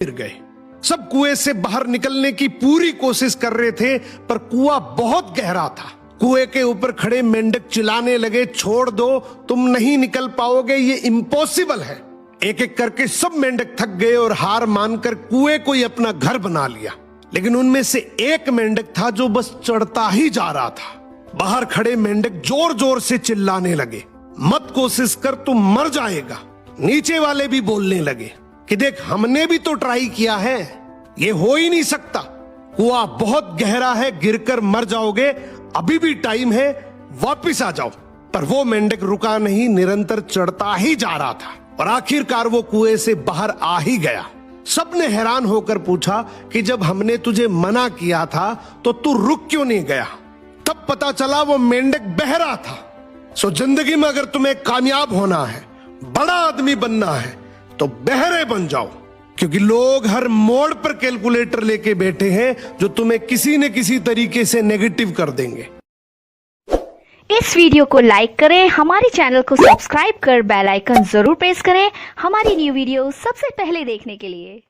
गिर गए। सब कुएं से बाहर निकलने की पूरी कोशिश कर रहे थे, पर कुआं बहुत गहरा था। कुएं के ऊपर खड़े मेंढक चिल्लाने लगे, छोड़ दो, तुम नहीं निकल पाओगे, ये इम्पॉसिबल है। एक एक करके सब मेंढक थक गए और हार मानकर कुएं को ही अपना घर बना लिया। लेकिन उनमें से एक मेंढक था जो बस चढ़ता ही जा रहा था। बाहर खड़े मेंढक जोर जोर से चिल्लाने लगे, मत कोशिश कर, तुम मर जाएगा। नीचे वाले भी बोलने लगे कि देख, हमने भी तो ट्राई किया है, ये हो ही नहीं सकता, कुआं बहुत गहरा है, गिरकर मर जाओगे, अभी भी टाइम है, वापिस आ जाओ। पर वो मेंढक रुका नहीं, निरंतर चढ़ता ही जा रहा था और आखिरकार वो कुएं से बाहर आ ही गया। सबने हैरान होकर पूछा कि जब हमने तुझे मना किया था तो तू रुक क्यों नहीं गया? तब पता चला वो मेंढक बहरा था। सो जिंदगी में अगर तुम्हें कामयाब होना है, बड़ा आदमी बनना है, तो बहरे बन जाओ, क्योंकि लोग हर मोड़ पर कैलकुलेटर लेके बैठे हैं जो तुम्हें किसी न किसी तरीके से नेगेटिव कर देंगे। इस वीडियो को लाइक करें, हमारे चैनल को सब्सक्राइब कर बेल आइकन जरूर प्रेस करें हमारी न्यू वीडियो सबसे पहले देखने के लिए।